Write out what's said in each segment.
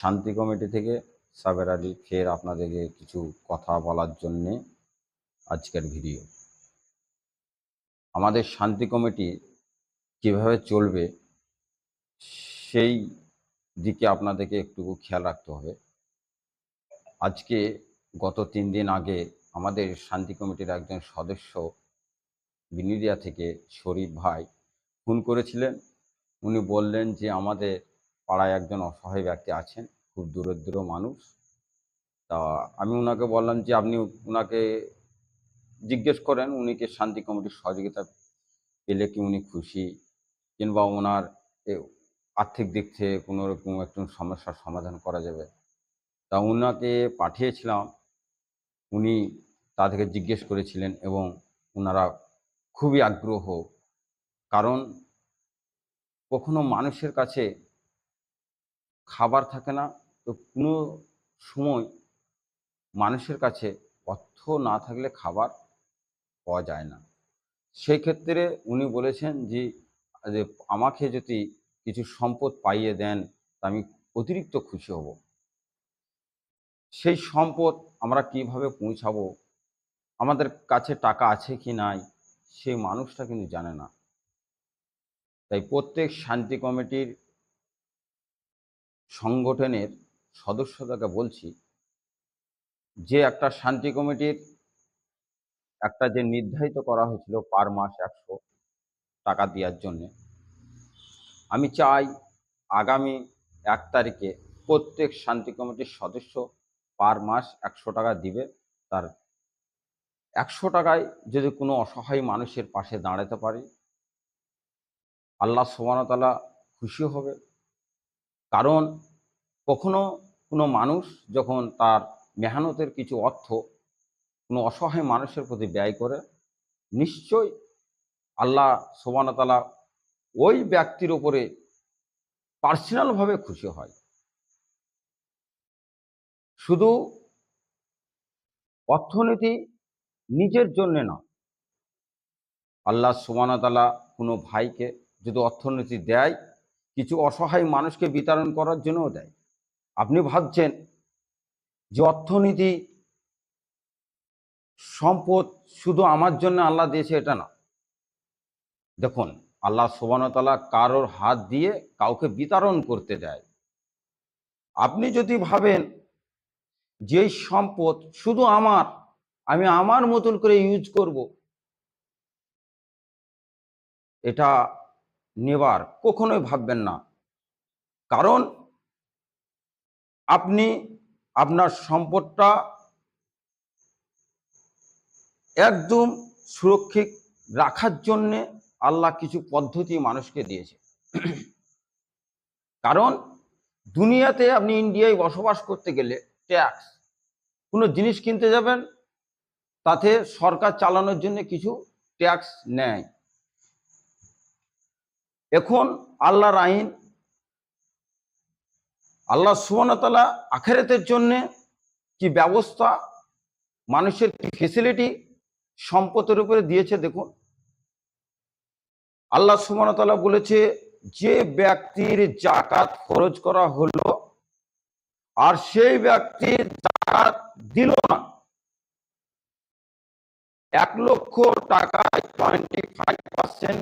শান্তি কমিটি থেকে সাবের আলী ফের আপনাদেরকে কিছু কথা বলার জন্যে আজকের ভিডিও। আমাদের শান্তি কমিটি কিভাবে চলবে সেই দিকে আপনাদেরকে একটু খেয়াল রাখতে হবে। আজকে গত 3 দিন আগে আমাদের শান্তি কমিটির একজন সদস্য বিনিদিয়া থেকে শরীফ ভাই ফোন করেছিলেন। উনি বললেন যে আমাদের পাড়ায় একজন অসহায় ব্যক্তি আছেন, খুব দূরের মানুষ। তা আমি ওনাকে বললাম যে আপনি ওনাকে জিজ্ঞেস করেন উনিকে শান্তি কমিটির সহযোগিতা পেলে কি উনি খুশি, কিংবা ওনার আর্থিক দিক থেকে কোনো রকম একটু সমস্যার সমাধান করা যাবে। তা ওনাকে পাঠিয়েছিলাম, উনি তাদেরকে জিজ্ঞেস করেছিলেন এবং ওনারা খুবই আগ্রহ। কারণ কখনো মানুষের কাছে খাবার থাকে না, তো কোনো সময় মানুষের কাছে অর্থ না থাকলে খাবার পাওয়া যায় না। সেই ক্ষেত্রে উনি বলেছেন যে আমাকে যদি কিছু সম্পদ পাইয়ে দেন তা আমি অতিরিক্ত খুশি হব। সেই সম্পদ আমরা কিভাবে পৌঁছাবো, আমাদের কাছে টাকা আছে কি নাই, সেই মানুষটা কিন্তু জানে না। তাই প্রত্যেক শান্তি কমিটির সংগঠনের সদস্যদেরকে বলছি যে একটা শান্তি কমিটির একটা যে নির্ধারিত করা হয়েছিল পার মাস 100 টাকা দেওয়ার জন্যে, আমি চাই আগামী 1 তারিখে প্রত্যেক শান্তি কমিটির সদস্য পার মাস 100 টাকা দিবে। তার 100 টাকায় যদি কোনো অসহায় মানুষের পাশে দাঁড়াতে পারি, আল্লাহ সুবহানাহু ওয়া তাআলা খুশি হবে। কারণ কখনো কোনো মানুষ যখন তার মেহনতের কিছু অর্থ কোনো অসহায় মানুষের প্রতি ব্যয় করে, নিশ্চয়ই আল্লাহ সুবহানাহু ওয়া তাআলা ওই ব্যক্তির উপরে পার্সোনালভাবে খুশি হয়। শুধু অর্থনীতি নিজের জন্যে না, আল্লাহ সুবহানাহু ওয়া তাআলা কোনো ভাইকে যদি অর্থনীতি দেয়, কিছু অসহায় মানুষকে বিতরণ করার জন্যও দেয়। আপনি ভাবছেন যে অর্থনীতি সম্পদ শুধু আমার জন্য আল্লাহ দিয়েছে, এটা না। দেখুন, আল্লাহ সুবহানাহু ওয়া তাআলা কারোর হাত দিয়ে কাউকে বিতরণ করতে দেয়। আপনি যদি ভাবেন যে সম্পদ শুধু আমার, আমি আমার মতন করে ইউজ করব, এটা নেবার কখনোই ভাববেন না। কারণ আপনি আপনার সম্পদটা একদম সুরক্ষিত রাখার জন্যে আল্লাহ কিছু পদ্ধতি মানুষকে দিয়েছে। কারণ দুনিয়াতে আপনি ইন্ডিয়ায় বসবাস করতে গেলে ট্যাক্স, কোনো জিনিস কিনতে যাবেন তাতে সরকার চালানোর জন্য কিছু ট্যাক্স নেয়। এখন আল্লাহর আইন, আল্লাহ সুবহানাহু ওয়া তাআলা আখিরাতের জন্য কি ব্যবস্থা, মানুষের কি ফেসিলিটি সম্পদের উপরে দিয়েছে। দেখুন, আল্লাহ সুবহানাহু ওয়া তাআলা বলেছে যে ব্যক্তির যাকাত খরচ করা হলো আর সেই ব্যক্তির যাকাত দিল না, 1 লক্ষ টাকায় 25%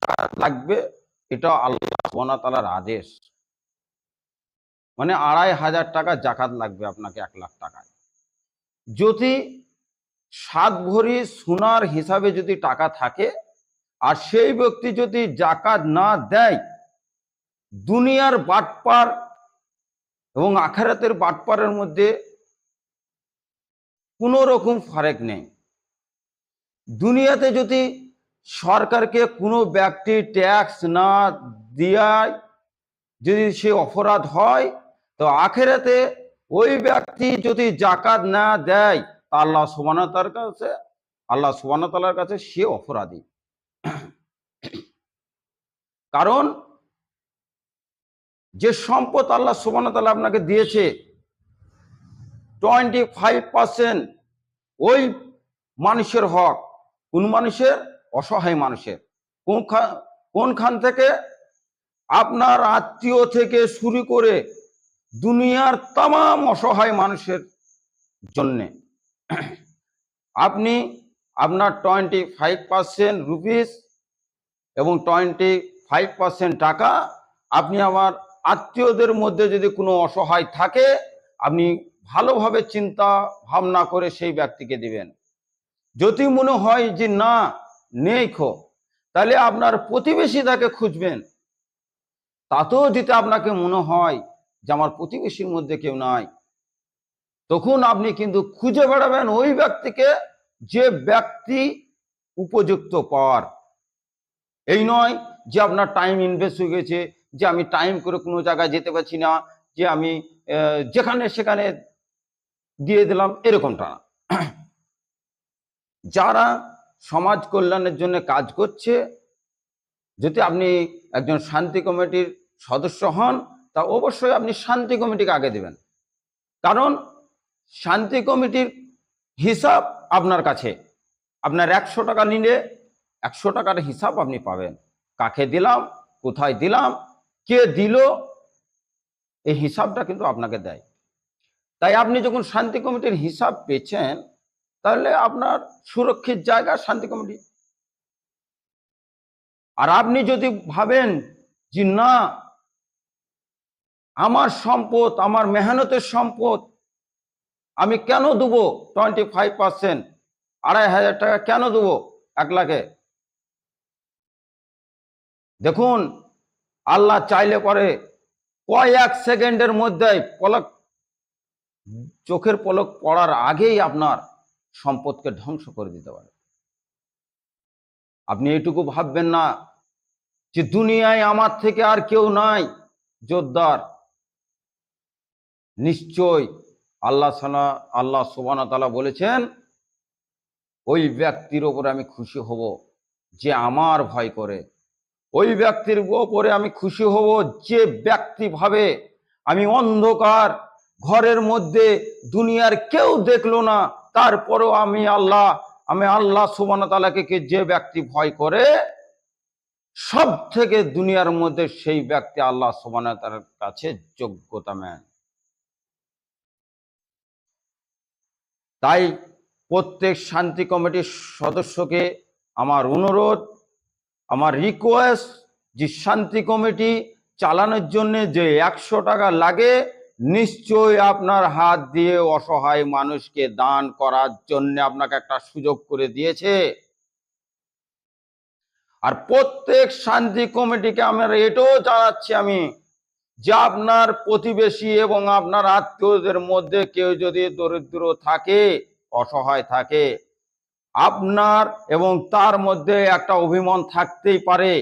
যাকাত লাগবে। এটা আল্লাহ সুবহানাহু ওয়া তাআলার আদেশ। মানে 2500 টাকা যাকাত লাগবে আপনাকে 1 লাখ টাকায়। যদি 7 ভরি সোনার হিসাবে যদি টাকা থাকে আর সেই ব্যক্তি যদি যাকাত না দেয়, দুনিয়ার বাটপার এবং আখিরাতের বাটপারের মধ্যে কোনো রকম ফারাক নেই। দুনিয়াতে যদি সরকারকে কোনো ব্যক্তি ট্যাক্স না দেয়, যদি সে অপরাধ হয়, তো আখিরাতে ওই ব্যক্তি যদি যাকাত না দেয়, আল্লাহ সুবহানাহু ওয়া তাআলার কাছে সে অপরাধী। কারণ যে সম্পদ আল্লাহ সুবহানাহু ওয়া তাআলা আপনাকে দিয়েছে 25% ওই মানুষের হক। কোন মানুষের? অসহায় মানুষের। কোনখান থেকে? আপনার আত্মীয় থেকে শুরু করে দুনিয়ার तमाम অসহায় মানুষের জন্যে আপনি আপনার 25% রুপিস এবং 25% টাকা আপনি আমার আত্মীয়দের মধ্যে যদি কোনো অসহায় থাকে আপনি ভালোভাবে চিন্তা ভাবনা করে সেই ব্যক্তিকে দিবেন। যদি মনে হয় যে না নেই তাহলে আপনার প্রতিবেশী তাকে খুঁজবেন। তাতেও যদি আপনাকে মনে হয় যে আমার প্রতিবেশীর মধ্যে কেউ নাই, তখন আপনি কিন্তু খুঁজে বেড়াবেন ওই ব্যক্তিকে যে ব্যক্তি উপযুক্ত পাওয়ার। এই নয় যে আপনার টাইম ইনভেস্ট হয়ে গেছে, যে আমি টাইম করে কোনো জায়গায় যেতে পারছি না, যে আমি যেখানে সেখানে দিয়ে দিলাম, এরকমটা না। যারা সমাজ কল্যাণের জন্য কাজ করছে, যদি আপনি একজন শান্তি কমিটির সদস্য হন তা অবশ্যই আপনি শান্তি কমিটিকে আগে দেবেন, কারণ শান্তি কমিটির হিসাব আপনার কাছে। আপনার 100 টাকা নিলে 100 টাকার হিসাব আপনি পাবেন, কাকে দিলাম, কোথায় দিলাম, কে দিল, এই হিসাবটা কিন্তু আপনাকে দেয়। তাই আপনি যখন শান্তি কমিটির হিসাব পেয়েছেন তাহলে আপনার সুরক্ষিত জায়গা শান্তি কমিটি। আর আপনি যদি ভাবেন যে না আমার সম্পদ, আমার মেহনতের সম্পদ, আমি কেন দেবো 25%, 2500 টাকা কেন দেবো 1 লাখে? দেখুন আল্লাহ চাইলে পরে কয়েক সেকেন্ডের মধ্যে চোখের পলক পড়ার আগেই আপনার সম্পদকে ধ্বংস করে দিতে পারে। আপনি এইটুকু ভাববেন না যে দুনিয়ায় আমার থেকে আর কেউ নাই যোদ্ধার। নিশ্চয় আল্লাহ সুবহানাহু ওয়া তাআলা বলেছেন ওই ব্যক্তির ওপরে আমি খুশি হব যে আমার ভয় করে। ওই ব্যক্তির ওপরে আমি খুশি হব যে ব্যক্তি ভাবে আমি অন্ধকার ঘরের মধ্যে দুনিয়ার কেউ দেখলো না, তারপরেও আমি আল্লাহ সুবহানাহু ওয়া তাআলাকে যে ব্যক্তি ভয় করে সব থেকে দুনিয়ার মধ্যে সেই ব্যক্তি আল্লাহ সুবহানাহু ওয়া তাআলার কাছে যোগ্যতা ম্যান। তাই প্রত্যেক শান্তি কমিটির সদস্যকে আমার অনুরোধ, আমার রিকোয়েস্ট, যে শান্তি কমিটি চালানোর জন্য যে 100 টাকা লাগে নিশ্চয়ই আপনার হাত দিয়ে অসহায় মানুষকে দান করার জন্য আপনাকে একটা সুযোগ করে দিয়েছে। আর প্রত্যেক শান্তি কমিটিকে আমরা এটাও জানাচ্ছি আমি যে আপনার প্রতিবেশী এবং আপনার আত্মীয়দের মধ্যে কেউ যদি দরিদ্র থাকে, অসহায় থাকে, আপনার এবং তার মধ্যে একটা অভিমান থাকতেই পারে,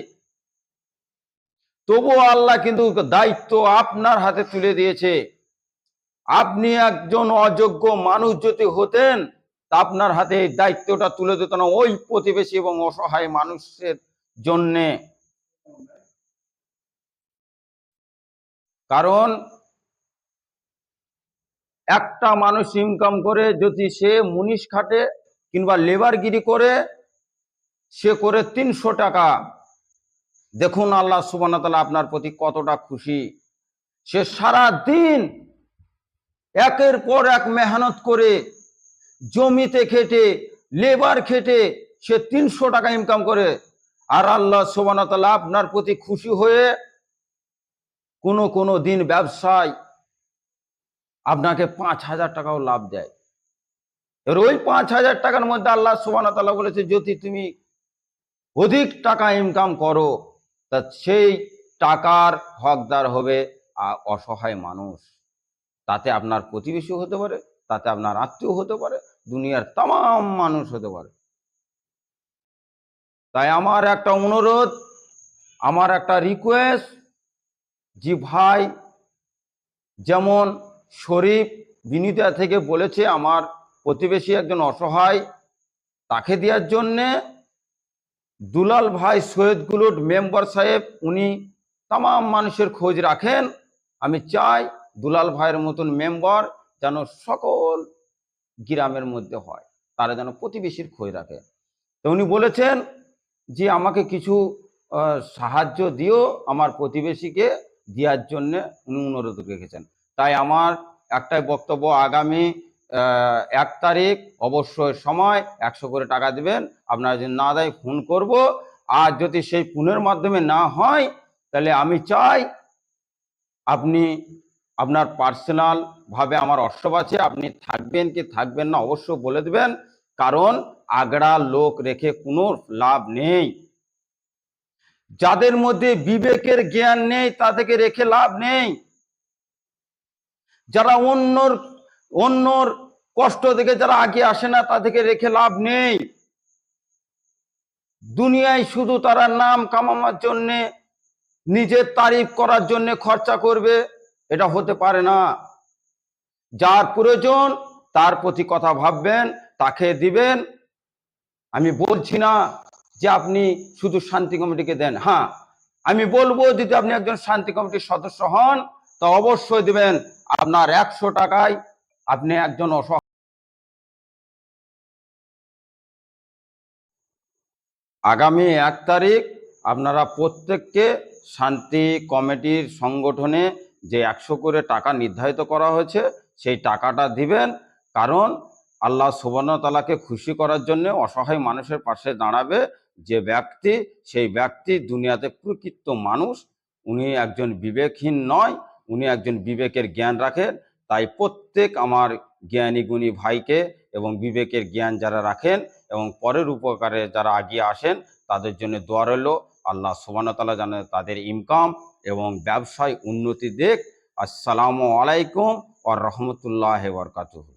তবুও আল্লাহ কিন্তু দায়িত্ব আপনার হাতে তুলে দিয়েছে। আপনি একজন অযোগ্য মানুষ যদি হতেন তা আপনার হাতে এই দায়িত্বটা তুলে দিত না ওই প্রতিবেশী এবং অসহায় মানুষের জন্যে। কারণ একটা মানুষ ইনকাম করে যদি সে মুনিশ খাটে কিংবা লেবারগিরি করে, সে করে 300 টাকা, দেখুন আল্লাহ সুবহানাহু ওয়া তাআলা আপনার প্রতি কতটা খুশি। সে সারা দিন একের পর এক মেহনত করে জমিতে খেটে লেবার খেটে সে 300 টাকা ইনকাম করে, আর আল্লাহ সুবহানাহু ওয়া তাআলা আপনার প্রতি খুশি হয়ে কোনো দিন ব্যবসায় আপনাকে 5000 টাকাও লাভ দেয়। এর ওই 5000 টাকার মধ্যে আল্লাহ সুবহানাহু ওয়া তাআলা বলেছে যদি তুমি অধিক টাকা ইনকাম করো তা সেই টাকার হকদার হবে অসহায় মানুষ। তাতে আপনার প্রতিবেশী হতে পারে, তাতে আপনার আত্মীয় হতে পারে, দুনিয়ার तमाम মানুষ হতে পারে। তাই আমার একটা অনুরোধ, আমার একটা রিকোয়েস্ট, যে ভাই যেমন শরীফ বিনিতা থেকে বলেছে আমার প্রতিবেশী একজন অসহায়, তাকে দেওয়ার জন্যে দুলাল ভাই সৈয়দ গুলুট মেম্বার সাহেব উনি तमाम মানুষের খোঁজ রাখেন। আমি চাই দুলাল ভাইয়ের মতন মেম্বার যেন সকল গ্রামের মধ্যে হয়, তারা যেন প্রতিবেশীর খোঁজ রাখে। তো উনি বলেছেন যে আমাকে কিছু সাহায্য দিও আমার প্রতিবেশীকে দেওয়ার জন্য উনি অনুরোধ রেখেছেন। তাই আমার একটাই বক্তব্য, আগামী 1 তারিখ অবশ্যই সময় 100 করে টাকা দিবেন। আপনারা যদি না দেয় ফোন করব, আর যদি সেই ফোনের মাধ্যমে না হয় তাহলে আমি চাই আপনি আপনার পার্সোনাল ভাবে আমার হোয়াটসঅ্যাপ আছে, আপনি থাকবেন কি থাকবেন না অবশ্যই বলে দেবেন, কারণ আগড়া লোক রেখে কোনো লাভ নেই। যাদের মধ্যে বিবেকের জ্ঞান নেই তাদেরকে রেখে লাভ নেই। যারা অন্যর কষ্ট দেখে যারা আগে আসে না তাদেরকে রেখে লাভ নেই। দুনিয়ায় শুধু তারা নাম কামানোর জন্য, নিজের তারিফ করার জন্য খরচা করবে, এটা হতে পারে না। যার প্রয়োজন তার প্রতি কথা ভাববেন, তাকে দিবেন। আমি বলছি না যে আপনি শুধু শান্তি কমিটিকে দেন, হ্যাঁ আমি বলবো যদি আপনি একজন শান্তি কমিটির সদস্য হন তা অবশ্যই দিবেন। আপনার 100 টাকায় আপনি একজন আগামী 1 তারিখ আপনারা প্রত্যেককে শান্তি কমিটির সংগঠনে যে 100 করে টাকা নির্ধারিত করা হয়েছে সেই টাকাটা দিবেন, কারণ আল্লাহ সুবহানাহু ওয়া তাআলাকে খুশি করার জন্য অসহায় মানুষের পাশে দাঁড়াবে যে ব্যক্তি, সেই ব্যক্তি দুনিয়াতে প্রকৃত মানুষ, উনি একজন বিবেকহীন নয়, উনি একজন বিবেকের জ্ঞান রাখেন। তাই প্রত্যেক আমার জ্ঞানী গুণী ভাইকে এবং বিবেকের জ্ঞান যারা রাখেন এবং পরের উপকারে যারা এগিয়ে আসেন তাদের জন্য দোয়া রইল। আল্লাহ সুবহানাহু ওয়া তাআলা যেন তাদের ইনকাম এবং ব্যবসায় উন্নতি দেখ। আসসালামু আলাইকুম ওয়া রাহমাতুল্লাহি ওয়া বারাকাতুহু।